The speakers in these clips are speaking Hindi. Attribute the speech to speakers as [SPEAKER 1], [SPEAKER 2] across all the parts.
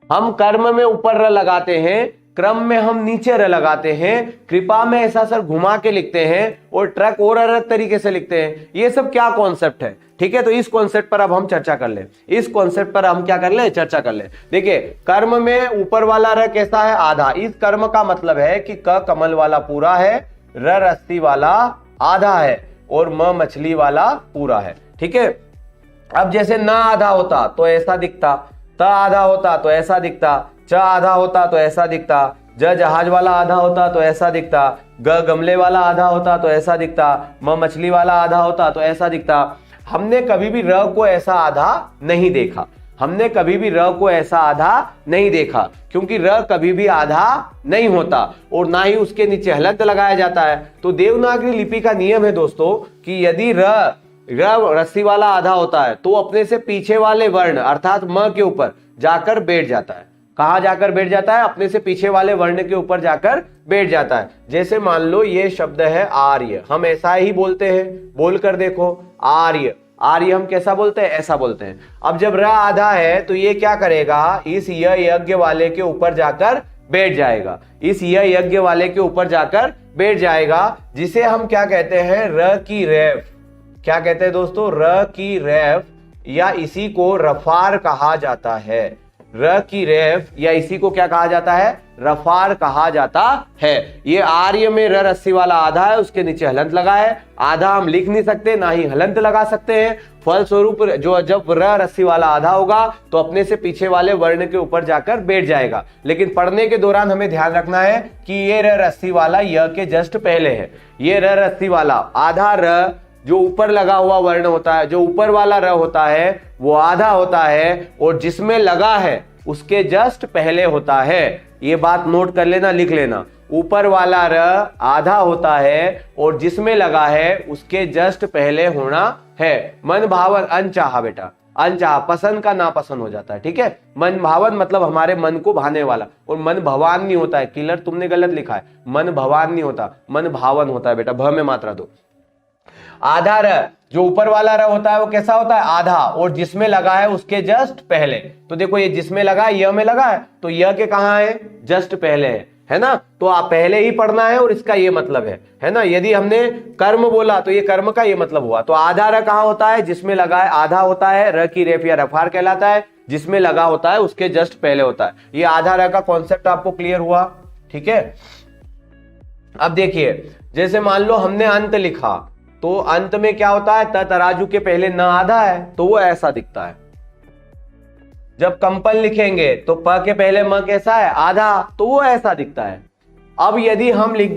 [SPEAKER 1] हम कर्म में ऊपर र लगाते हैं, क्रम में हम नीचे र लगाते हैं, कृपा में ऐसा सर घुमा के लिखते हैं और ट्रक और अलग तरीके से लिखते हैं। ये सब क्या कॉन्सेप्ट है, ठीक है। तो इस कॉन्सेप्ट पर अब हम चर्चा कर ले, इस कॉन्सेप्ट पर हम क्या कर ले, चर्चा कर ले। देखिए कर्म में ऊपर वाला र कैसा है, आधा। इस कर्म का मतलब है कि क कमल वाला पूरा है, र रस्सी वाला आधा है और म मछली वाला पूरा है, ठीक है। अब जैसे न आधा होता तो ऐसा दिखता, त आधा होता तो ऐसा दिखता, च आधा होता तो ऐसा दिखता, ज जहाज वाला आधा होता तो ऐसा दिखता, ग गमले वाला आधा होता तो ऐसा दिखता, म मछली वाला आधा होता तो ऐसा दिखता। हमने कभी भी र को ऐसा आधा नहीं देखा, हमने कभी भी र को ऐसा आधा नहीं देखा, क्योंकि र कभी भी आधा नहीं होता और ना ही उसके नीचे हलंत लगाया जाता है। तो देवनागरी लिपि का नियम है दोस्तों कि यदि र रस्सी वाला आधा होता है तो अपने से पीछे वाले वर्ण अर्थात म के ऊपर जाकर बैठ जाता है। कहां जाकर बैठ जाता है, अपने से पीछे वाले वर्ण के ऊपर जाकर बैठ जाता है। जैसे मान लो ये शब्द है आर्य, हम ऐसा ही बोलते हैं, बोल कर देखो आर्य, आर्य हम कैसा बोलते हैं, ऐसा बोलते हैं। अब जब र आधा है तो ये क्या करेगा, इस यज्ञ वाले के ऊपर जाकर बैठ जाएगा, इस यज्ञ वाले के ऊपर जाकर बैठ जाएगा, जिसे हम क्या कहते हैं, र की रेफ। क्या कहते हैं दोस्तों, र की रेफ, या इसी को रफार कहा जाता है। र की रेफ या इसी को क्या कहा जाता है, रफार कहा जाता है। ये आर्य में र रस्सी वाला आधा है, उसके नीचे हलंत लगा है। आधा हम लिख नहीं सकते, ना ही हलंत लगा सकते हैं। फलस्वरूप जो जब र रस्सी वाला आधा होगा तो अपने से पीछे वाले वर्ण के ऊपर जाकर बैठ जाएगा। लेकिन पढ़ने के दौरान हमें ध्यान रखना है कि ये र रस्सी वाला य के जस्ट पहले है। ये र रस्सी वाला आधा र जो ऊपर लगा हुआ वर्ण होता है, जो ऊपर वाला र होता है वो आधा होता है और जिसमें लगा है उसके जस्ट पहले होता है। ये बात नोट कर लेना, लिख लेना। ऊपर वाला र आधा होता है और जिसमें लगा है उसके जस्ट पहले होना है। मन भावन अनचाहा बेटा, अनचाहा पसंद का नापसंद हो जाता है, ठीक है। मन भावन मतलब हमारे मन को भाने वाला, और मन भवान नहीं होता है। किलर तुमने गलत लिखा है, मन भवान नहीं होता, मन भावन होता है बेटा, भ में मात्रा दो। आधा र जो ऊपर वाला र होता है वो कैसा होता है, आधा, और जिसमें लगा है उसके जस्ट पहले। तो देखो ये जिसमें लगा है, य में लगा है, तो य के कहां है, जस्ट पहले है ना। तो आप पहले ही पढ़ना है और इसका ये मतलब है ना। यदि हमने कर्म बोला तो ये कर्म का ये मतलब हुआ। तो आधा र कहां होता है, जिसमें लगा है आधा होता है, र की रेफ या रफार कहलाता है। जिसमें लगा होता है उसके जस्ट पहले होता है। ये आधा र का कॉन्सेप्ट आपको क्लियर हुआ, ठीक है। अब देखिए जैसे मान लो हमने अंत लिखा, तो अंत में क्या होता है, त तराजू के पहले न आधा है तो वो ऐसा दिखता है। जब कंपन लिखेंगे तो प के पहले म कैसा है, आधा, तो वो ऐसा दिखता है। अब यदि हम लिख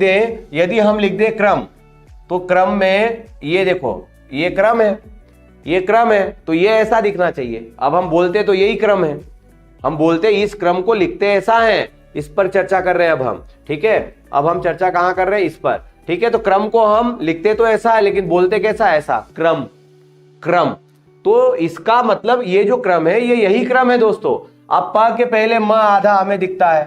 [SPEAKER 1] दें क्रम, तो क्रम में ये देखो ये क्रम है, ये क्रम है, तो ये ऐसा दिखना चाहिए। अब हम बोलते तो यही क्रम है, हम बोलते इस क्रम को लिखते ऐसा है। इस पर चर्चा कर रहे हैं अब हम, ठीक है। अब हम चर्चा कहां कर रहे हैं, इस पर, ठीक है। तो क्रम को हम लिखते तो ऐसा है लेकिन बोलते कैसा, ऐसा, क्रम, क्रम। तो इसका मतलब ये जो क्रम है ये यही क्रम है दोस्तों। अब प के पहले म आधा हमें दिखता है,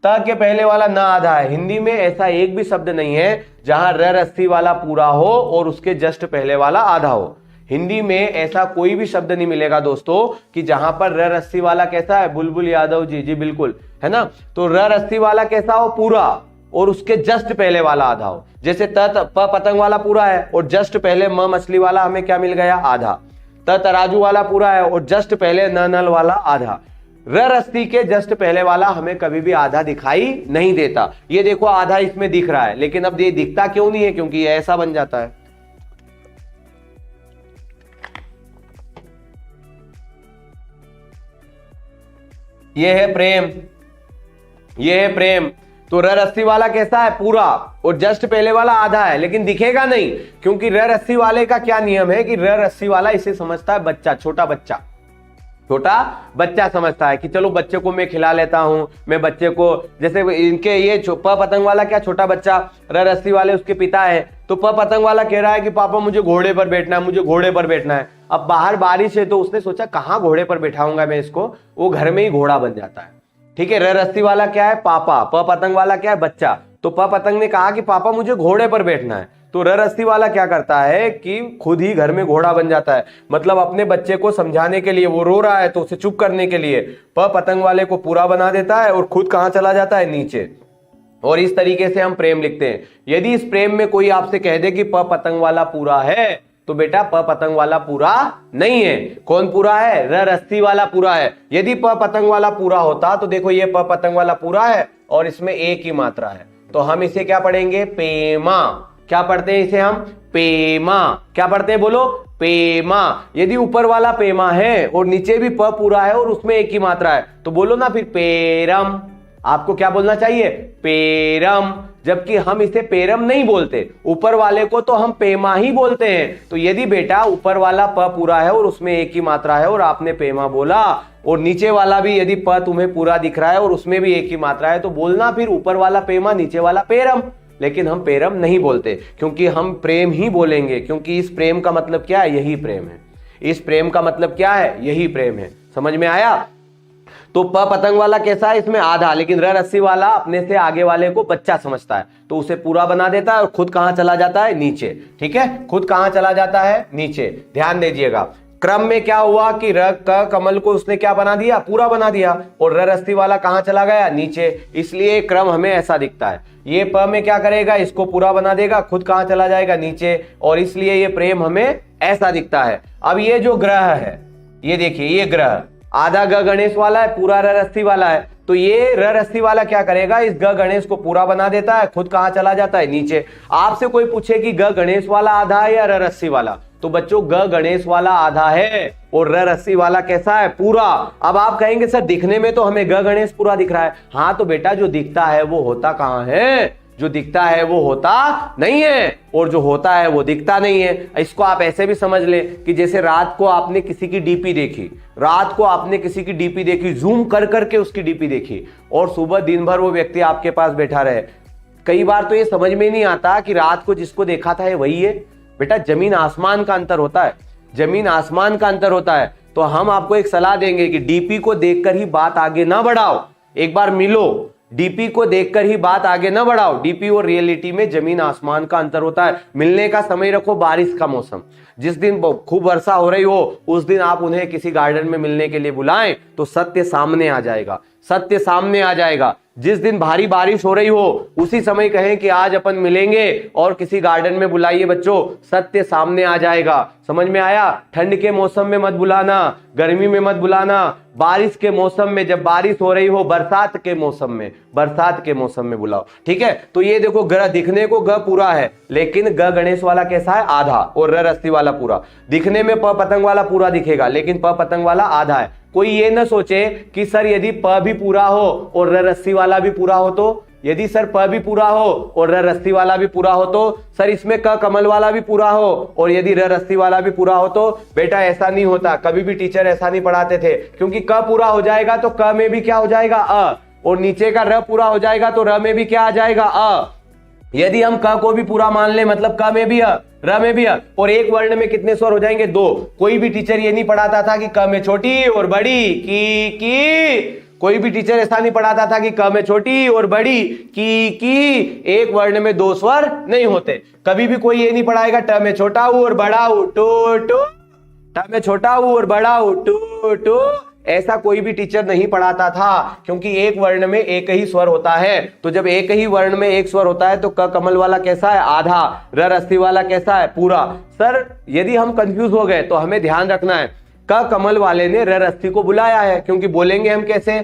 [SPEAKER 1] त के पहले वाला न आधा है। हिंदी में ऐसा एक भी शब्द नहीं है जहां र रस्सी वाला पूरा हो और उसके जस्ट पहले वाला आधा हो। हिंदी में ऐसा कोई भी शब्द नहीं मिलेगा दोस्तों कि जहां पर र रस्सी वाला कैसा है, बुलबुल यादव जी, जी बिल्कुल, है ना। तो र रस्सी वाला कैसा हो, पूरा, और उसके जस्ट पहले वाला आधा हो। जैसे प पतंग वाला पूरा है और जस्ट पहले म मछली वाला हमें क्या मिल गया, आधा। त तराजू वाला पूरा है और जस्ट पहले न नल वाला आधा। र रस्सी के जस्ट पहले वाला हमें कभी भी आधा दिखाई नहीं देता। ये देखो आधा इसमें दिख रहा है, लेकिन अब ये दिखता क्यों नहीं है, क्योंकि ये ऐसा बन जाता है। ये है प्रेम, ये है प्रेम। तो र रस्सी वाला कैसा है, पूरा, और जस्ट पहले वाला आधा है, लेकिन दिखेगा नहीं, क्योंकि र रस्सी वाले का क्या नियम है कि र रस्सी वाला इसे समझता है बच्चा, छोटा बच्चा, छोटा बच्चा समझता है कि चलो बच्चे को मैं खिला लेता हूं, मैं बच्चे को, जैसे इनके ये प पतंग वाला क्या, छोटा बच्चा, र रस्सी वाले उसके पिता है। तो प पतंग वाला कह रहा है कि पापा मुझे घोड़े पर बैठना है, मुझे घोड़े पर बैठना है। अब बाहर बारिश है तो उसने सोचा कहां घोड़े पर बैठाऊंगा मैं इसको, वो घर में ही घोड़ा बन जाता है, ठीक है। र रस्सी वाला क्या है, पापा, प पतंग वाला क्या है, बच्चा। तो प पतंग ने कहा कि पापा मुझे घोड़े पर बैठना है, तो र रस्सी वाला क्या करता है कि खुद ही घर में घोड़ा बन जाता है, मतलब अपने बच्चे को समझाने के लिए, वो रो रहा है तो उसे चुप करने के लिए प पतंग वाले को पूरा बना देता है और खुद कहां चला जाता है, नीचे। और इस तरीके से हम प्रेम लिखते हैं। यदि इस प्रेम में कोई आपसे कह दे कि प पतंग वाला पूरा है, तो बेटा प पतंग वाला पूरा नहीं है। कौन पूरा है? र रस्सी वाला पूरा है। यदि प पतंग वाला पूरा होता तो देखो ये प पतंग वाला पूरा है और इसमें एक ही मात्रा है, तो हम इसे क्या पढ़ेंगे? पेमा। क्या पढ़ते हैं इसे हम? पेमा। क्या पढ़ते हैं बोलो? पेमा। यदि ऊपर वाला पेमा है और नीचे भी प पूरा है और उसमें एक ही मात्रा है, तो बोलो ना फिर पेरम। आपको क्या बोलना चाहिए? पेरम। जबकि हम इसे पेरम नहीं बोलते, ऊपर वाले को तो हम पेमा ही बोलते हैं। तो यदि बेटा ऊपर वाला प पूरा है और उसमें एक ही मात्रा है और आपने पेमा बोला, और नीचे वाला भी यदि प तुम्हें पूरा दिख रहा है और उसमें भी एक ही मात्रा है, तो बोलना फिर ऊपर वाला पेमा, नीचे वाला पेरम। लेकिन हम पेरम नहीं बोलते, क्योंकि हम प्रेम ही बोलेंगे, क्योंकि इस प्रेम का मतलब क्या है? यही प्रेम है। इस प्रेम का मतलब क्या है? यही प्रेम है। समझ में आया? तो प पतंग वाला कैसा है? इसमें आधा, लेकिन र रस्सी वाला अपने से आगे वाले को बच्चा समझता है, तो उसे पूरा बना देता है और खुद कहां चला जाता है? नीचे। ठीक है, खुद कहां चला जाता है? नीचे। ध्यान दीजिएगा, क्रम में क्या हुआ कि र क कमल को उसने क्या बना दिया? पूरा बना दिया, और र रस्सी वाला कहां चला गया? नीचे। इसलिए क्रम हमें ऐसा दिखता है। ये प में क्या करेगा? इसको पूरा बना देगा, खुद कहां चला जाएगा? नीचे, और इसलिए ये प्रेम हमें ऐसा दिखता है। अब ये जो ग्रह है, ये देखिए, ये ग्रह आधा ग गणेश वाला है, पूरा र रस्सी वाला है, तो ये र रस्सी वाला क्या करेगा? इस ग गणेश को पूरा बना देता है, खुद कहां चला जाता है? नीचे। आपसे कोई पूछे कि ग गणेश वाला आधा है या र रस्सी वाला, तो बच्चों ग गणेश वाला आधा है और र रस्सी वाला कैसा है? पूरा। अब आप कहेंगे सर दिखने में तो हमें ग गणेश पूरा दिख रहा है। हाँ तो बेटा जो दिखता है वो होता कहां है? जो दिखता है वो होता नहीं है, और जो होता है वो दिखता नहीं है। इसको आप ऐसे भी समझ लें कि जैसे रात को आपने किसी की डीपी देखी, रात को आपने किसी की डीपी देखी, जूम कर करके उसकी डीपी देखी, और सुबह दिन भर वो व्यक्ति आपके पास बैठा रहे। कई बार तो ये समझ में नहीं आता कि रात को जिसको देखा था ये वही है। बेटा जमीन आसमान का अंतर होता है, जमीन आसमान का अंतर होता है। तो हम आपको एक सलाह देंगे कि डीपी को देखकर ही बात आगे ना बढ़ाओ, एक बार मिलो, डीपी को देखकर ही बात आगे ना बढ़ाओ। डीपी और रियलिटी में जमीन आसमान का अंतर होता है। मिलने का समय रखो बारिश का मौसम, जिस दिन खूब वर्षा हो रही हो उस दिन आप उन्हें किसी गार्डन में मिलने के लिए बुलाएं तो सत्य सामने आ जाएगा, सत्य सामने आ जाएगा। जिस दिन भारी बारिश हो रही हो उसी समय कहें कि आज अपन मिलेंगे और किसी गार्डन में बुलाइए बच्चों, सत्य सामने आ जाएगा। समझ में आया? ठंड के मौसम में मत बुलाना, गर्मी में मत बुलाना, बारिश के मौसम में, जब बारिश हो रही हो, बरसात के मौसम में, बरसात के मौसम में बुलाओ। ठीक है, तो ये देखो ग्रह दिखने को ग पूरा है, लेकिन ग गणेश वाला कैसा है? आधा, और र रस्सी वाला पूरा। दिखने में प पतंग वाला पूरा दिखेगा, लेकिन प पतंग वाला आधा है। कोई ये ना सोचे कि सर यदि प भी पूरा हो और र रस्सी वाला भी पूरा हो, तो यदि सर प भी पूरा हो और र रस्सी वाला भी पूरा हो, तो सर इसमें क कमल वाला भी पूरा हो और यदि र रस्सी वाला भी पूरा हो, तो बेटा ऐसा नहीं होता। कभी भी टीचर ऐसा नहीं पढ़ाते थे, क्योंकि क पूरा हो जाएगा तो क में भी क्या हो जाएगा? अ, और नीचे का र पूरा हो जाएगा तो र में भी क्या आ जाएगा? अ। यदि हम क को भी पूरा मान ले, मतलब क में भी अ, र में भी अ, और एक वर्ण में कितने स्वर हो जाएंगे? दो। कोई भी टीचर ये नहीं पढ़ाता था कि क में छोटी और बड़ी की। कोई भी टीचर ऐसा नहीं पढ़ाता था कि क में छोटी और बड़ी की। एक वर्ण में दो स्वर नहीं होते। कभी भी कोई ये नहीं पढ़ाएगा ट में छोटा ऊ और बड़ा ऊ, टू टू, ट में छोटा ऊ और बड़ा ऊ, टू टू। ऐसा कोई भी टीचर नहीं पढ़ाता था, क्योंकि एक वर्ण में एक ही स्वर होता है। तो जब एक ही वर्ण में एक स्वर होता है तो क कमल वाला कैसा है? आधा, र रस्सी वाला कैसा है? पूरा। सर यदि हम कंफ्यूज हो गए तो हमें ध्यान रखना है, क कमल वाले ने र रस्सी को बुलाया है, क्योंकि बोलेंगे हम कैसे?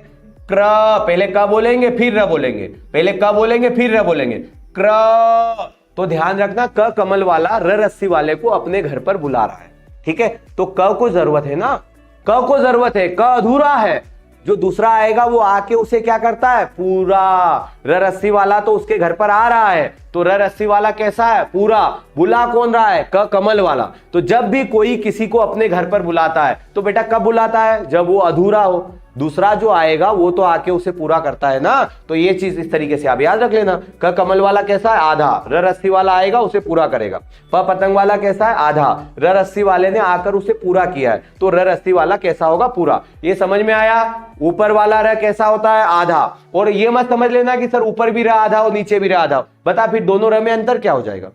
[SPEAKER 1] क्र, पहले क बोलेंगे फिर र बोलेंगे, पहले क बोलेंगे फिर र बोलेंगे, क्र। तो ध्यान रखना, क कमल वाला र रस्सी वाले को अपने घर पर बुला रहा है। ठीक है, तो क को जरूरत है ना, क को जरूरत है, क अधूरा है। जो दूसरा आएगा वो आके उसे क्या करता है? पूरा। र रस्सी वाला तो उसके घर पर आ रहा है, तो र रस्सी वाला कैसा है? पूरा। बुला कौन रहा है? क कमल वाला। तो जब भी कोई किसी को अपने घर पर बुलाता है तो बेटा कब बुलाता है? जब वो अधूरा हो। दूसरा जो आएगा वो तो आके उसे पूरा करता है ना। तो ये चीज इस तरीके से आप याद रख लेना। क कमल वाला कैसा है? आधा। र रस्सी वाला आएगा उसे पूरा करेगा। प पतंग वाला कैसा है? आधा। र रस्सी वाले ने आकर उसे पूरा किया है, तो र रस्सी वाला कैसा होगा? पूरा। ये समझ में आया? ऊपर वाला र कैसा होता है? आधा। और ये मत समझ लेना कि सर ऊपर भी र आधा हो नीचे भी र आधा हो। बता फिर दोनों र में अंतर क्या हो जाएगा?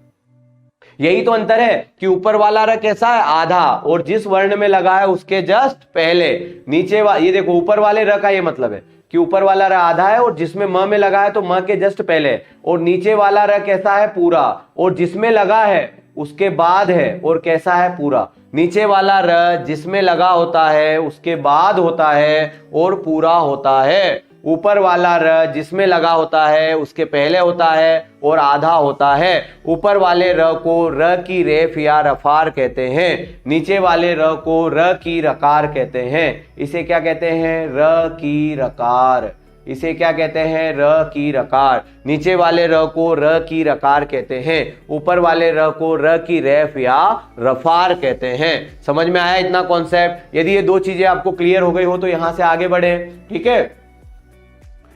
[SPEAKER 1] यही तो अंतर है कि ऊपर वाला र कैसा है, आधा, और जिस वर्ण में लगा है उसके जस्ट पहले नीचे ये देखो ऊपर वाले र का ये मतलब है कि ऊपर वाला र आधा है और जिसमें म में लगा है तो म के जस्ट पहले, और नीचे वाला र कैसा है, पूरा, और जिसमें लगा है उसके बाद है, और कैसा है, पूरा। नीचे वाला र जिसमें लगा होता है उसके बाद होता है और पूरा होता है। ऊपर वाला र जिसमें लगा होता है उसके पहले होता है और आधा होता है। ऊपर वाले र को र की रेफ या रफार कहते हैं, नीचे वाले र को र की रकार कहते हैं। इसे क्या कहते हैं, र की रकार। इसे क्या कहते हैं, र की रकार। नीचे वाले र को र की रकार कहते हैं, ऊपर वाले र को र की रेफ या रफार कहते हैं। समझ में आया इतना कॉन्सेप्ट? यदि ये दो चीजें आपको क्लियर हो गई हो तो यहां से आगे बढ़े। ठीक है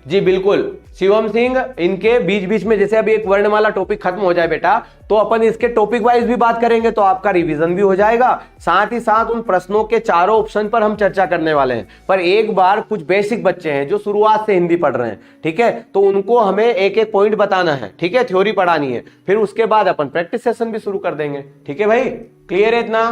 [SPEAKER 1] जी, बिल्कुल शिवम सिंह। इनके बीच बीच में जैसे अभी एक वर्णमाला टॉपिक खत्म हो जाए बेटा तो अपन इसके टॉपिक वाइज भी बात करेंगे, तो आपका रिवीजन भी हो जाएगा, साथ ही साथ उन प्रश्नों के चारों ऑप्शन पर हम चर्चा करने वाले हैं। पर एक बार कुछ बेसिक बच्चे हैं जो शुरुआत से हिंदी पढ़ रहे हैं, ठीक है, तो उनको हमें एक एक पॉइंट बताना है, ठीक है, थ्योरी पढ़ानी है, फिर उसके बाद अपन प्रैक्टिस सेशन भी शुरू कर देंगे। ठीक है भाई, क्लियर है इतना?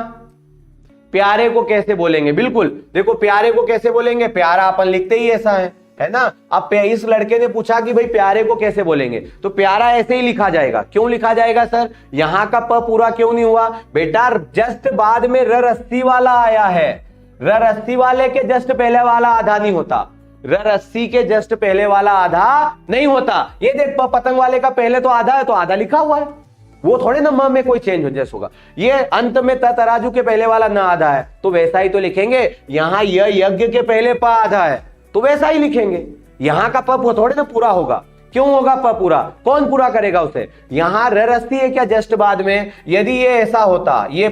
[SPEAKER 1] प्यारे को कैसे बोलेंगे? बिल्कुल देखो, प्यारे को कैसे बोलेंगे, प्यारा अपन लिखते ही ऐसा है ना। अब इस लड़के ने पूछा कि भाई प्यारे को कैसे बोलेंगे, तो प्यारा ऐसे ही लिखा जाएगा। क्यों लिखा जाएगा सर, यहां का प पूरा क्यों नहीं हुआ बेटा? जस्ट बाद में र रस्सी वाला आया है, र रस्सी वाले के जस्ट पहले वाला आधा नहीं होता, र रस्सी के जस्ट पहले वाला आधा नहीं होता। ये देख, पतंग वाले का पहले तो आधा है तो आधा लिखा हुआ है, वो थोड़े ना म में कोई चेंज हो जैसे होगा। ये अंत में तराजू के पहले वाला न आधा है तो वैसा ही तो लिखेंगे। यहां यज्ञ के पहले प आधा है तो वैसा ही लिखेंगे। यहां का प थोड़े ना पूरा होगा। क्यों होगा प पूरा? कौन पूरा करेगा उसे? यहां र रस्ती है क्या जस्ट बाद में? यदि ये ऐसा होता, ये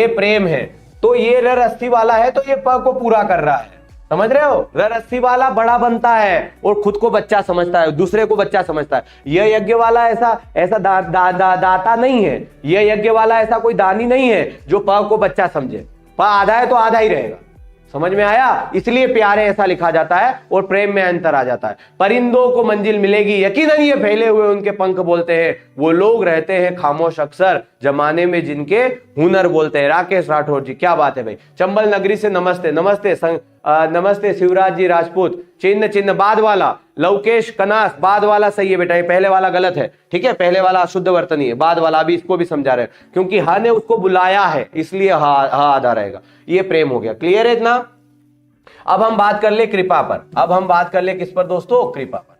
[SPEAKER 1] प्रेम है, तो ये र रस्ती वाला है तो ये प को पूरा कर रहा है। समझ रहे हो? र रस्सी वाला बड़ा बनता है और खुद को बच्चा समझता है, दूसरे को बच्चा समझता है। यह यज्ञ वाला ऐसा दाता नहीं है, यह यज्ञ वाला ऐसा कोई दानी नहीं है जो प को बच्चा समझे। प आधा है तो आधा ही रहेगा। समझ में आया? इसलिए प्यारे ऐसा लिखा जाता है और प्रेम में अंतर आ जाता है। परिंदों को मंजिल मिलेगी, यकीनन ये फैले हुए उनके पंख बोलते हैं, वो लोग रहते हैं खामोश अक्सर, जमाने में जिनके हुनर बोलते हैं। राकेश राठौर जी, क्या बात है भाई। चंबल नगरी से नमस्ते। नमस्ते शिवराज जी राजपूत। चिन्ह बाद वाला लवकेश कनास, बाद वाला सही है बेटा, ये पहले वाला गलत है। ठीक है, पहले वाला अशुद्ध वर्तनी है, बाद वाला अभी इसको भी समझा रहे हैं क्योंकि हा ने उसको बुलाया है इसलिए हा आधा रहेगा। ये प्रेम हो गया। क्लियर है इतना? अब हम बात कर ले कृपा पर। अब हम बात कर ले किस पर दोस्तों? कृपा पर।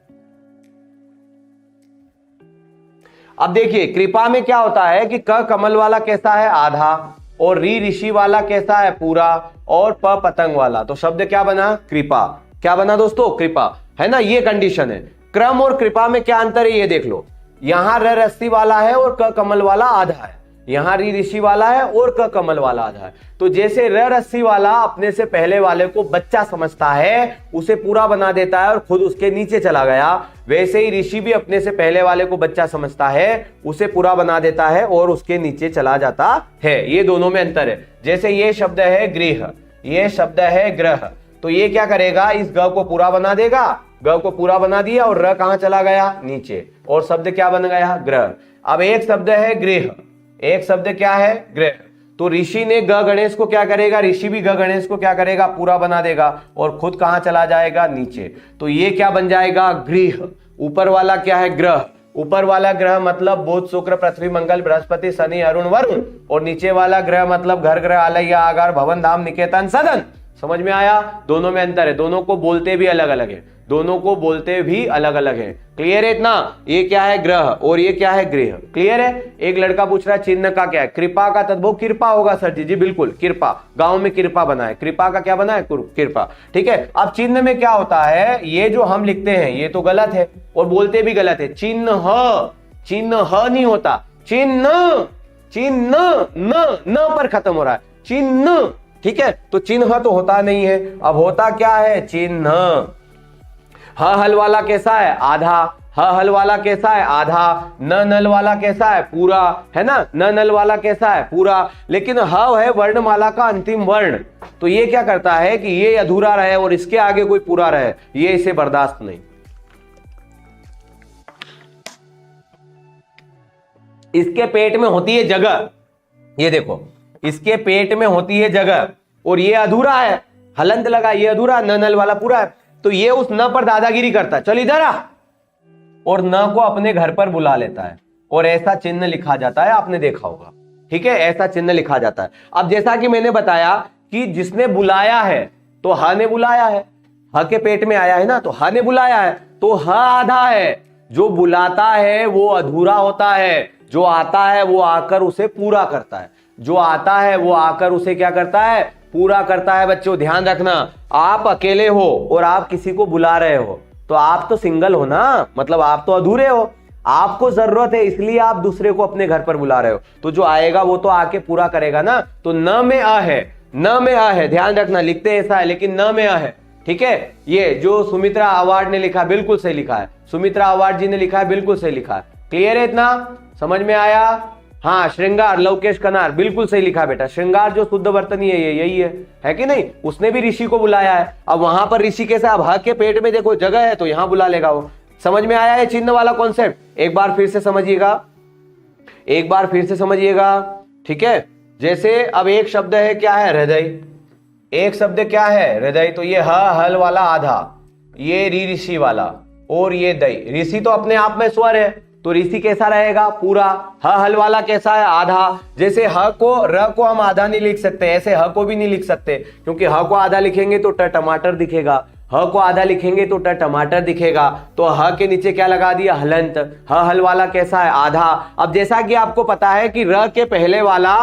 [SPEAKER 1] अब देखिए कृपा में क्या होता है कि क कमल वाला कैसा है? आधा, और री ऋषि वाला कैसा है? पूरा, और प पतंग वाला। तो शब्द क्या बना? कृपा। क्या बना दोस्तों? कृपा, है ना। ये कंडीशन है। क्रम और कृपा में क्या अंतर है ये देख लो। यहां र रस्सी वाला है और क कमल वाला आधा है, यहां री ऋषि वाला है और क कमल वाला आधा है। तो जैसे र रस्सी वाला अपने से पहले वाले को बच्चा समझता है, उसे पूरा बना देता है और खुद उसके नीचे चला गया, वैसे ही ऋषि भी अपने से पहले वाले को बच्चा समझता है, उसे पूरा बना देता है और उसके नीचे चला जाता है। ये दोनों में अंतर है। जैसे ये शब्द है गृह, ये शब्द है ग्रह, तो ये क्या करेगा? इस ग को पूरा बना देगा, ग को पूरा बना दिया और र कहां चला गया? नीचे, और शब्द क्या बन गया? ग्रह। अब एक शब्द है गृह, एक शब्द क्या है? गृह। तो ऋषि ने ग गणेश को क्या करेगा? ऋषि भी ग गणेश को क्या करेगा? पूरा बना देगा और खुद कहां चला जाएगा? नीचे। तो ये क्या बन जाएगा? गृह। ऊपर वाला क्या है? ग्रह। ऊपर वाला ग्रह मतलब बुध शुक्र पृथ्वी मंगल बृहस्पति शनि अरुण वरुण, और नीचे वाला ग्रह मतलब घर ग्रह आलय आगार भवन धाम निकेतन सदन। समझ में आया? दोनों में अंतर है, दोनों को बोलते भी अलग अलग है, दोनों को बोलते भी अलग अलग है। क्लियर है इतना? ये क्या है? ग्रह, और ये क्या है? गृह। क्लियर है? एक लड़का पूछ रहा है चिन्ह का क्या है? कृपा का तद्भव कृपा होगा सर जी। जी बिल्कुल, कृपा। गांव में कृपा बना है, कृपा का क्या बना है? कृपा। ठीक है। अब चिन्ह में क्या होता है? ये जो हम लिखते हैं ये तो गलत है और बोलते भी गलत है। चिन्ह नहीं होता, चिन्ह न पर खत्म हो रहा है, चिन्ह। ठीक है, तो चिन्ह तो होता नहीं है। अब होता क्या है? चिन्ह। ह हल वाला कैसा है? आधा। ह हल वाला कैसा है? आधा। न नल वाला कैसा है? पूरा, है ना। न नल वाला कैसा है? पूरा। लेकिन ह है वर्णमाला का अंतिम वर्ण, तो ये क्या करता है कि ये अधूरा रहे और इसके आगे कोई पूरा रहे, ये इसे बर्दाश्त नहीं। इसके पेट में होती है जगह, ये देखो इसके पेट में होती है जगह, और ये अधूरा है, हलंत लगा, ये अधूरा, न नल वाला पूरा है। तो ये उस न पर दादागिरी करता है, चल इधर आ, और न को अपने घर पर बुला लेता है, और ऐसा चिन्ह लिखा जाता है, आपने देखा होगा, ठीक है, ऐसा चिन्ह लिखा जाता है। अब जैसा कि मैंने बताया कि जिसने बुलाया है तो ह ने बुलाया है, ह के पेट में आया है ना, तो ह ने बुलाया है, तो ह आधा है, जो बुलाता है वो अधूरा होता है, जो आता है वो आकर उसे पूरा करता है, जो आता है वो आकर उसे क्या करता है, पूरा करता है। बच्चों ध्यान रखना, आप अकेले हो और आप किसी को बुला रहे हो, तो आप तो सिंगल हो ना, मतलब आप तो अधूरे हो, आपको जरूरत है इसलिए आप दूसरे को अपने घर पर बुला रहे हो, तो जो आएगा वो तो आके पूरा करेगा ना। तो न में अ है, न में अ है, ध्यान रखना, लिखते ऐसा है लेकिन न में अ है, ठीक है। ये जो सुमित्रा अवार्ड ने लिखा बिल्कुल सही लिखा है, सुमित्रा अवार्ड जी ने लिखा है बिल्कुल सही लिखा है। क्लियर है, इतना समझ में आया? हाँ, श्रृंगार लवकेश कनार बिल्कुल सही लिखा बेटा, श्रृंगार जो शुद्ध वर्तनी है ये यही है कि नहीं, उसने भी ऋषि को बुलाया है। अब वहां पर ऋषि कैसे, अब ह के पेट में देखो जगह है तो यहां बुला लेगा वो। समझ में आया है चिन्ह वाला कॉन्सेप्ट? एक बार फिर से समझिएगा, एक बार फिर से समझिएगा, ठीक है। जैसे अब एक शब्द है, क्या है, हृदय, एक शब्द क्या है, हृदय, तो ये ह हल वाला आधा, ये ऋषि वाला, और ये दई, ऋषि तो अपने आप में स्वर है, तो ऋषि कैसा रहेगा, पूरा। ह हल वाला कैसा है, आधा। जैसे ह को, र को हम आधा नहीं लिख सकते, ऐसे ह को भी नहीं लिख सकते, क्योंकि ह को आधा लिखेंगे तो ट टमाटर दिखेगा, ह को आधा लिखेंगे तो ट टमाटर दिखेगा, तो ह के नीचे क्या लगा दिया, हलंत। ह हल वाला कैसा है, आधा। अब जैसा कि आपको पता है कि र के पहले वाला,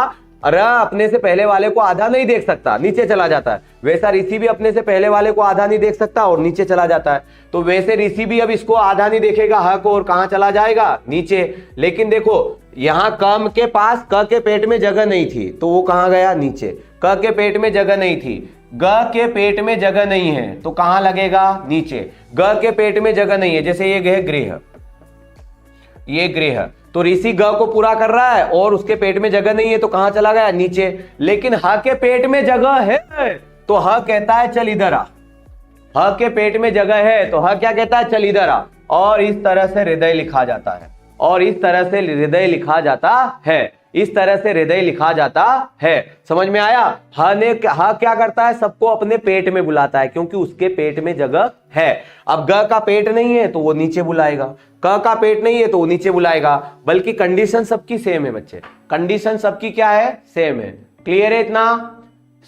[SPEAKER 1] र अपने से पहले वाले को आधा नहीं देख सकता, नीचे चला जाता है, वैसा ऋषि भी अपने से पहले वाले को आधा नहीं देख सकता और नीचे चला जाता है। तो वैसे ऋषि भी अब इसको आधा नहीं देखेगा ह को, और कहां चला जाएगा, नीचे। लेकिन देखो यहां कम के पास क के पेट में जगह नहीं थी, तो वो कहां गया, नीचे। क के पेट में जगह नहीं थी, ग के पेट में जगह नहीं है, तो कहां लगेगा, नीचे। ग के पेट में जगह नहीं है, जैसे ये है गृह, ये गृह, तो ऋषि ग को पूरा कर रहा है और उसके पेट में जगह नहीं है, तो कहां चला गया, नीचे। लेकिन ह के पेट में जगह है, तो ह कहता है चल इधर आ। ह के पेट में जगह है तो ह क्या कहता है, चल इधर आ। और इस तरह से हृदय लिखा जाता है, और इस तरह से हृदय लिखा जाता है, इस तरह से हृदय लिखा जाता है। समझ में आया? ह क्या करता है, सबको अपने पेट में बुलाता है, क्योंकि उसके पेट में जगह है। अब ग का पेट नहीं है तो वो नीचे बुलाएगा, क का पेट नहीं है तो वो नीचे बुलाएगा, बल्कि कंडीशन सबकी सेम है बच्चे, कंडीशन सबकी क्या है, सेम है। क्लियर है इतना?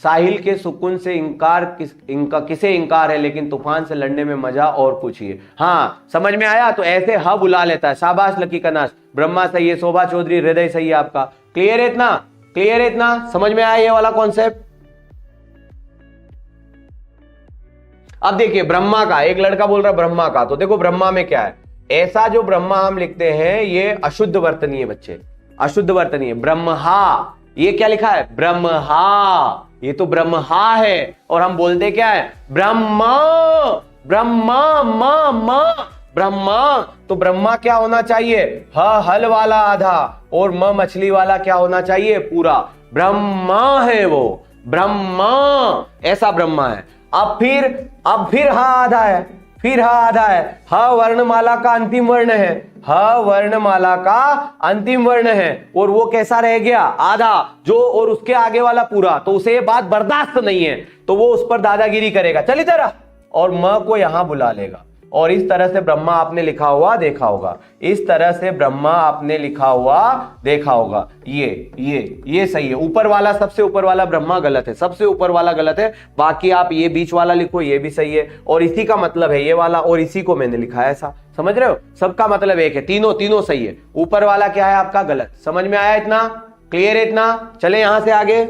[SPEAKER 1] साहिल के सुकून से इनकार किसे इनकार है, लेकिन तूफान से लड़ने में मजा और कुछ ही है। हाँ, समझ में आया? तो ऐसे ह बुला लेता है। शाबाश लकी कनास, ब्रह्मा सही है, शोभा चौधरी हृदय सही है आपका। क्लियर है इतना? क्लियर है इतना? समझ में आया ये वाला कॉन्सेप्ट? अब देखिए ब्रह्मा का, एक लड़का बोल रहा ब्रह्मा का, तो देखो ब्रह्मा में क्या है, ऐसा जो ब्रह्मा हम लिखते हैं ये अशुद्ध वर्तनी है बच्चे, अशुद्ध वर्तनी है। ब्रह्मा, ये क्या लिखा है, ब्रह्मा, ये तो ब्रह्मा है, और हम बोलते क्या है, ब्रह्मा, ब्रह्मा, म ब्रह्मा। तो ब्रह्मा क्या होना चाहिए, ह हल वाला आधा, और म मछली वाला क्या होना चाहिए, पूरा। ब्रह्मा है वो, ब्रह्मा, ऐसा ब्रह्मा है। अब फिर ह आधा है, फिर ह आधा है, ह वर्णमाला का अंतिम वर्ण है, ह वर्णमाला का अंतिम वर्ण है, और वो कैसा रह गया, आधा, जो और उसके आगे वाला पूरा। तो उसे ये बात बर्दाश्त नहीं है, तो वो उस पर दादागिरी करेगा, चल इधर आ, और म को यहां बुला लेगा। और इस तरह से ब्रह्मा आपने लिखा हुआ देखा होगा, इस तरह से ब्रह्मा आपने लिखा हुआ देखा होगा। ये सही है। ऊपर वाला, सबसे ऊपर वाला ब्रह्मा गलत है, सबसे ऊपर वाला गलत है। बाकी आप ये बीच वाला लिखो, ये भी सही है, और इसी का मतलब है ये वाला, और इसी को मैंने लिखा है ऐसा। समझ रहे हो? सबका मतलब एक है, तीनों सही है। ऊपर वाला क्या है आपका, गलत। समझ में आया इतना? क्लियर है इतना? चले यहां से आगे,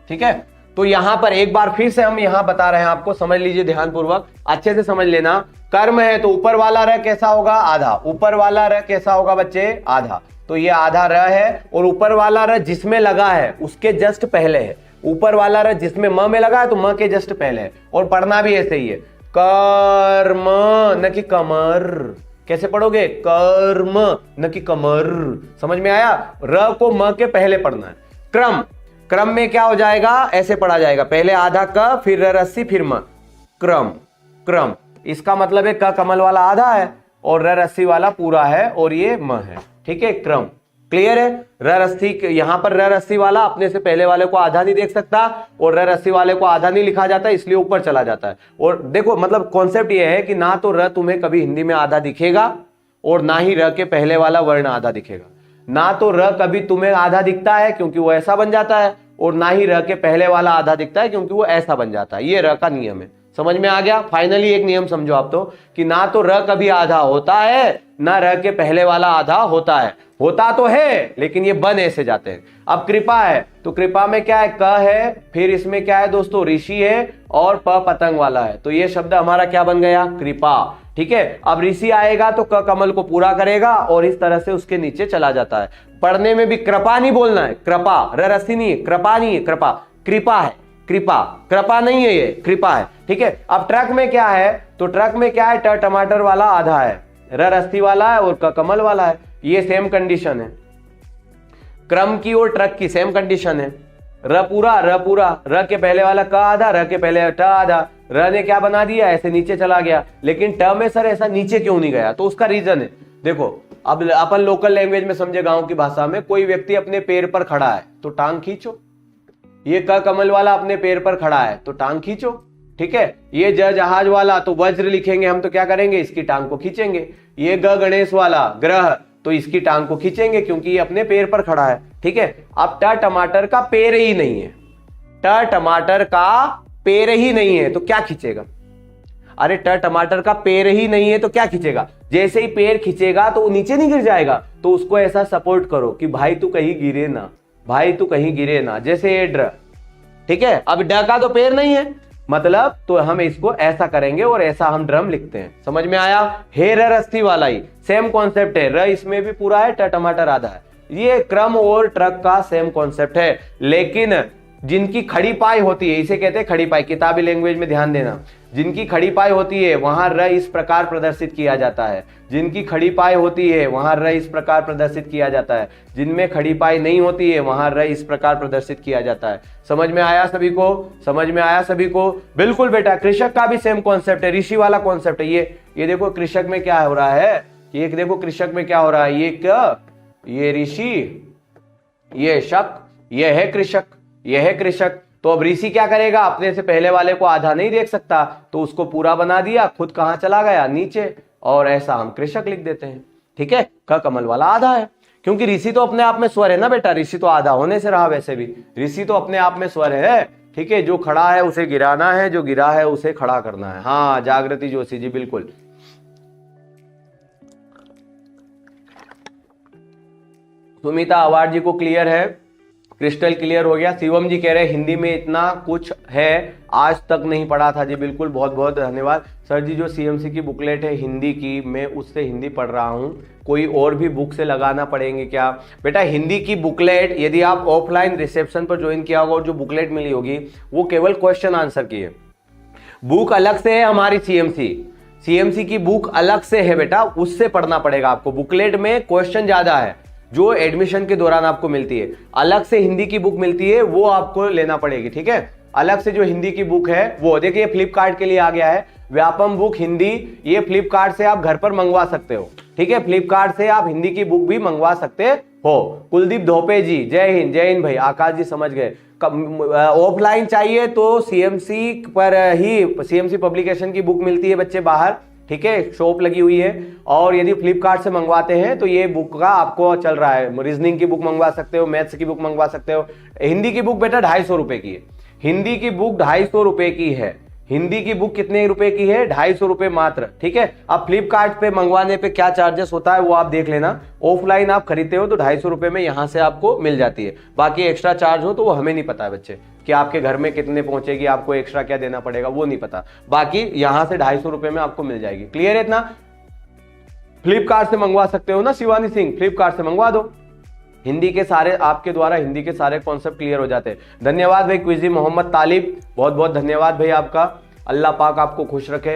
[SPEAKER 1] ठीक है। तो यहां पर एक बार फिर से हम यहां बता रहे हैं आपको, समझ लीजिए ध्यानपूर्वक, अच्छे से समझ लेना। कर्म है तो ऊपर वाला र कैसा होगा, आधा। ऊपर वाला र कैसा होगा बच्चे, आधा। तो ये आधा र है, और ऊपर वाला र जिसमें लगा है उसके जस्ट पहले है। ऊपर वाला र जिसमें म में लगा है तो म के जस्ट पहले है। और पढ़ना भी ऐसे ही है, कर्म न कि कमर। कैसे पढ़ोगे, कर्म न कि कमर। समझ में आया? र को म के पहले पढ़ना है। क्रम में क्या हो जाएगा, ऐसे पढ़ा जाएगा, पहले आधा क, फिर रस्सी, फिर म, क्रम। इसका मतलब है क कमल वाला आधा है और र रस्सी वाला पूरा है और ये म है। ठीक है, क्रम क्लियर है। र रस्सी, यहां पर र रस्सी वाला अपने से पहले वाले को आधा नहीं देख सकता और र रस्सी वाले को आधा नहीं लिखा जाता, इसलिए ऊपर चला जाता है। और देखो मतलब कॉन्सेप्ट ये है कि ना तो र तुम्हें कभी हिंदी में आधा दिखेगा और ना ही र के पहले वाला वर्ण आधा दिखेगा। ना तो र कभी तुम्हें आधा दिखता है क्योंकि वो ऐसा बन जाता है और ना ही र के पहले वाला आधा दिखता है क्योंकि वो ऐसा बन जाता है। ये र का नियम है। समझ में आ गया? फाइनली एक नियम समझो आप तो कि ना तो र कभी आधा होता है ना र के पहले वाला आधा होता है। होता तो है लेकिन ये बन ऐसे जाते हैं। अब कृपा है तो कृपा में क्या है? क है, फिर इसमें क्या है दोस्तों? ऋषि है और प पतंग वाला है, तो ये शब्द हमारा क्या बन गया? कृपा। ठीक है, अब ऋषि आएगा तो क कमल को पूरा करेगा और इस तरह से उसके नीचे चला जाता है। पढ़ने में भी कृपा नहीं बोलना है, कृपा, र रस्सी नहीं है, कृपा नहीं है, कृपा, कृपा है, कृपा, कृपा नहीं है, ये कृपा है। ठीक है, अब ट्रक में क्या है? तो ट्रक में क्या है? ट टमाटर वाला आधा है, र रस्सी वाला है और क कमल वाला है। ये सेम कंडीशन है, क्रम की और ट्रक की सेम कंडीशन है। र पूरा, र पूरा, र के पहले वाला क आधा, र के पहले ट आधा। र ने क्या बना दिया? ऐसे नीचे चला गया। लेकिन ट में सर ऐसा नीचे क्यों नहीं गया? तो उसका रीजन है, देखो अब अपन लोकल लैंग्वेज में समझे, गांव की भाषा में, कोई व्यक्ति अपने पैर पर खड़ा है तो टांग खींचो। ये क कमल वाला अपने पैर पर खड़ा है तो टांग खींचो। ठीक है, ये ज जहाज वाला तो वज्र लिखेंगे हम, तो क्या करेंगे? इसकी टांग को खींचेंगे। ये ग गणेश वाला ग्रह तो इसकी टांग को खींचेंगे क्योंकि ये अपने पैर पर खड़ा है। ठीक है, अब ट टमाटर का पैर ही नहीं है, ट टमाटर का पैर ही नहीं है तो क्या खींचेगा? अरे ट टमाटर का पैर ही नहीं है तो क्या खींचेगा? जैसे ही पैर खींचेगा तो वो नीचे नहीं गिर जाएगा, तो उसको ऐसा सपोर्ट करो कि भाई तू कहीं गिरे ना, भाई तू कहीं गिरे ना, जैसे ये ड्र। ठीक है, अब ड का तो पैर नहीं है, मतलब तो हम इसको ऐसा करेंगे और ऐसा हम ड्रम लिखते हैं। समझ में आया? हे र रस्सी वाला ही सेम कॉन्सेप्ट है, र इसमें भी पूरा है, ट टमाटर आधा है। ये क्रम और ट्रक का सेम कॉन्सेप्ट है, लेकिन जिनकी खड़ी पाई होती है, इसे कहते हैं खड़ी पाई, किताबी लैंग्वेज में ध्यान देना, जिनकी खड़ी पाई होती है वहां र इस प्रकार प्रदर्शित किया जाता है। जिनकी खड़ी पाई होती है वहां र इस प्रकार प्रदर्शित किया जाता है। जिनमें खड़ी पाई नहीं होती है वहां र इस प्रकार प्रदर्शित किया जाता है। समझ में आया सभी को? समझ में आया सभी को? बिल्कुल बेटा, कृषक का भी सेम कॉन्सेप्ट है, ऋषि वाला कॉन्सेप्ट है। ये देखो कृषक में क्या हो रहा है, ये देखो कृषक में क्या हो रहा है, ये क्या, ये ऋषि, ये शक, ये है कृषक, ये है कृषक। तो अब ऋषि क्या करेगा? अपने से पहले वाले को आधा नहीं देख सकता तो उसको पूरा बना दिया, खुद कहां चला गया? नीचे, और ऐसा हम कृषक लिख देते हैं। ठीक है, क कमल वाला आधा है क्योंकि ऋषि तो अपने आप में स्वर है ना बेटा, ऋषि तो आधा होने से रहा, वैसे भी ऋषि तो अपने आप में स्वर है। ठीक है, जो खड़ा है उसे गिराना है, जो गिरा है उसे खड़ा करना है। हाँ जागृति जोशी जी, बिल्कुल। सुमिता अवार्ड जी को क्लियर है, क्रिस्टल क्लियर हो गया। शिवम जी कह रहे हैं हिंदी में इतना कुछ है, आज तक नहीं पढ़ा था जी। बिल्कुल, बहुत बहुत धन्यवाद सर जी। जो सीएमसी की बुकलेट है हिंदी की, मैं उससे हिंदी पढ़ रहा हूँ, कोई और भी बुक से लगाना पड़ेंगे क्या? बेटा हिंदी की बुकलेट यदि आप ऑफलाइन रिसेप्शन पर ज्वाइन किया होगा और जो बुकलेट मिली होगी वो केवल क्वेश्चन आंसर की है। बुक अलग से है हमारी सीएमसी की बुक अलग से है बेटा, उससे पढ़ना पड़ेगा आपको। बुकलेट में क्वेश्चन ज्यादा है जो एडमिशन के दौरान आपको मिलती है। अलग से हिंदी की बुक मिलती है, वो आपको लेना पड़ेगी। ठीक है, अलग से जो हिंदी की बुक है वो देखिए फ्लिपकार्ट के लिए आ गया है, व्यापम बुक हिंदी। ये फ्लिपकार्ट से आप घर पर मंगवा सकते हो। ठीक है, फ्लिपकार्ट से आप हिंदी की बुक भी मंगवा सकते हो। कुलदीप धोपे जी, जय हिंद, जय हिंद भाई। आकाश जी समझ गए। ऑफलाइन चाहिए तो सीएमसी पर ही, सीएमसी पब्लिकेशन की बुक मिलती है बच्चे बाहर। ठीक है, शॉप लगी हुई है। और यदि फ्लिपकार्ट से मंगवाते हैं तो ये बुक का आपको चल रहा है, रीजनिंग की बुक मंगवा सकते हो, मैथ्स की बुक मंगवा सकते हो। हिंदी की बुक बेटा 250 रुपए की है, हिंदी की बुक 250 रुपए की है। हिंदी की बुक कितने रुपए की है? 250 रुपए मात्र। ठीक है, अब फ्लिपकार्ट पे मंगवाने पे क्या चार्जेस होता है वो आप देख लेना। ऑफलाइन आप खरीदते हो तो 250 रुपए में यहां से आपको मिल जाती है। बाकी एक्स्ट्रा चार्ज हो तो वो हमें नहीं पता है बच्चे, कि आपके घर में कितने पहुंचेगी, आपको एक्स्ट्रा क्या देना पड़ेगा वो नहीं पता। बाकी यहां से 250 रुपए में आपको मिल जाएगी। क्लियर है इतना? फ्लिपकार्ट से मंगवा सकते हो ना शिवानी सिंह, फ्लिपकार्ट से मंगवा दो। हिंदी के सारे, आपके द्वारा हिंदी के सारे कॉन्सेप्ट क्लियर हो जाते हैं। धन्यवाद भाई क्विजी मोहम्मद तालिब, बहुत बहुत धन्यवाद भाई आपका। अल्लाह पाक आपको खुश रखे।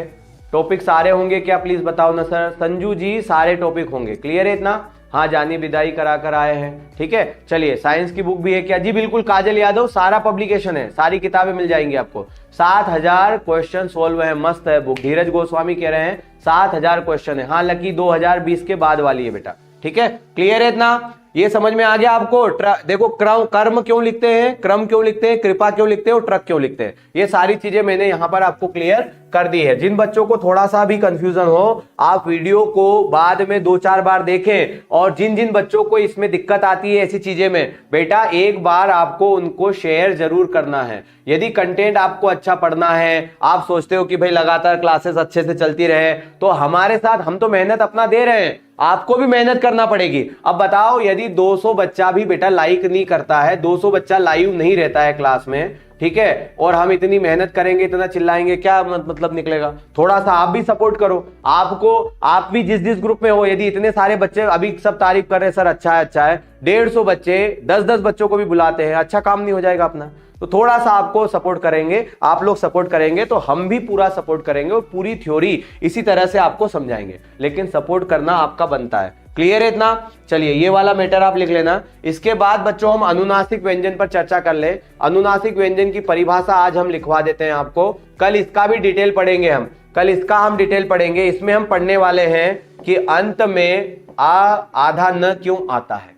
[SPEAKER 1] टॉपिक सारे होंगे क्या प्लीज बताओ ना सर? संजू जी सारे टॉपिक होंगे। क्लियर है इतना? हाँ जानी विदाई करा कर आए हैं। ठीक है, चलिए साइंस की बुक भी है क्या जी? बिल्कुल काजल यादव, सारा पब्लिकेशन है, सारी किताबें मिल जाएंगी आपको। 7000 क्वेश्चन सोल्व है, मस्त है बुक। धीरज गोस्वामी कह रहे हैं 7000 क्वेश्चन है। हाँ लकी 2020 के बाद वाली है बेटा। ठीक है, क्लियर है इतना? ये समझ में आ गया आपको? देखो कर्म क्यों लिखते हैं, क्रम क्यों लिखते हैं, कृपा क्यों लिखते हैं और ट्रक क्यों लिखते हैं, ये सारी चीजें मैंने यहां पर आपको क्लियर कर दी है। जिन बच्चों को थोड़ा सा भी कंफ्यूजन हो, आप वीडियो को बाद में 2-4 बार देखें, और जिन जिन बच्चों को इसमें दिक्कत आती है ऐसी चीजें में, बेटा एक बार आपको उनको शेयर जरूर करना है। यदि कंटेंट आपको अच्छा पढ़ना है, आप सोचते हो कि भाई लगातार क्लासेस अच्छे से चलती रहे, तो हमारे साथ, हम तो मेहनत अपना दे रहे हैं, आपको भी मेहनत करना पड़ेगी। अब बताओ, यदि 200 बच्चा भी बेटा लाइक नहीं करता है, 200 बच्चा लाइव नहीं रहता है क्लास में, ठीक है, और हम इतनी मेहनत करेंगे, इतना चिल्लाएंगे, क्या मतलब निकलेगा? थोड़ा सा आप भी सपोर्ट करो। आपको, आप भी जिस जिस ग्रुप में हो, यदि इतने सारे बच्चे अभी सब तारीफ कर रहे हैं, सर अच्छा है अच्छा है, 150 बच्चे 10-10 बच्चों को भी बुलाते हैं, अच्छा काम नहीं हो जाएगा अपना? तो थोड़ा सा आपको सपोर्ट करेंगे, आप लोग सपोर्ट करेंगे तो हम भी पूरा सपोर्ट करेंगे, और पूरी थ्योरी इसी तरह से आपको समझाएंगे, लेकिन सपोर्ट करना आपका बनता है। क्लियर है इतना? चलिए ये वाला मैटर आप लिख लेना। इसके बाद बच्चों हम अनुनासिक व्यंजन पर चर्चा कर ले। अनुनासिक व्यंजन की परिभाषा आज हम लिखवा देते हैं आपको, कल इसका भी डिटेल पढ़ेंगे हम, कल इसका हम डिटेल पढ़ेंगे। इसमें हम पढ़ने वाले हैं कि अंत में आधा न क्यों आता है।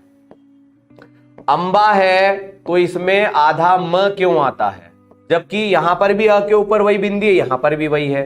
[SPEAKER 1] अंबा है तो इसमें आधा म क्यों आता है, जबकि यहां पर भी अ के ऊपर वही बिंदी है, यहां पर भी वही है।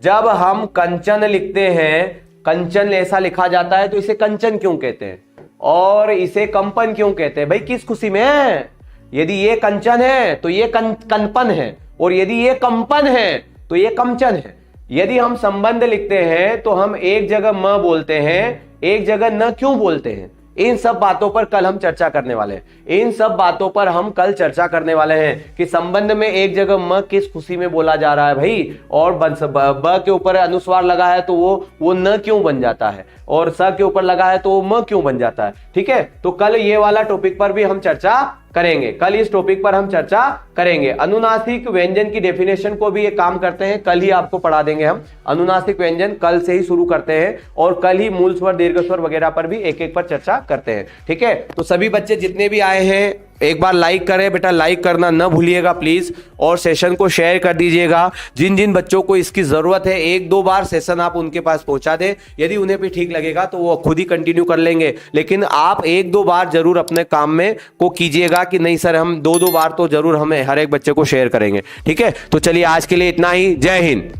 [SPEAKER 1] जब हम कंचन लिखते हैं, कंचन ऐसा लिखा जाता है तो इसे कंचन क्यों कहते हैं, और इसे कंपन क्यों कहते हैं? भाई किस खुशी में है? यदि ये कंचन है तो ये कंपन है, और यदि ये कंपन है तो ये कमचन है। यदि हम संबंध लिखते हैं तो हम एक जगह म बोलते हैं, एक जगह न क्यों बोलते हैं। इन सब बातों पर कल हम चर्चा करने वाले हैं, इन सब बातों पर हम कल चर्चा करने वाले हैं कि संबंध में एक जगह म किस खुशी में बोला जा रहा है भाई, और ब के ऊपर अनुस्वार लगा है तो वो न क्यों बन जाता है, और स के ऊपर लगा है तो वो म क्यों बन जाता है। ठीक है, तो कल ये वाला टॉपिक पर भी हम चर्चा करेंगे, कल इस टॉपिक पर हम चर्चा करेंगे। अनुनासिक व्यंजन की डेफिनेशन को भी ये काम करते हैं, कल ही आपको पढ़ा देंगे हम। अनुनासिक व्यंजन कल से ही शुरू करते हैं, और कल ही मूल स्वर, दीर्घ स्वर वगैरह पर भी एक एक पर चर्चा करते हैं। ठीक है, तो सभी बच्चे जितने भी आए हैं एक बार लाइक करें बेटा, लाइक करना न भूलिएगा प्लीज, और सेशन को शेयर कर दीजिएगा। जिन जिन बच्चों को इसकी जरूरत है, 1-2 बार सेशन आप उनके पास पहुंचा दें, यदि उन्हें भी ठीक लगेगा तो वो खुद ही कंटिन्यू कर लेंगे, लेकिन आप 1-2 बार जरूर अपने काम में को कीजिएगा कि नहीं सर हम 2-2 बार तो जरूर हमें हर एक बच्चे को शेयर करेंगे। ठीक है, तो चलिए आज के लिए इतना ही। जय हिंद।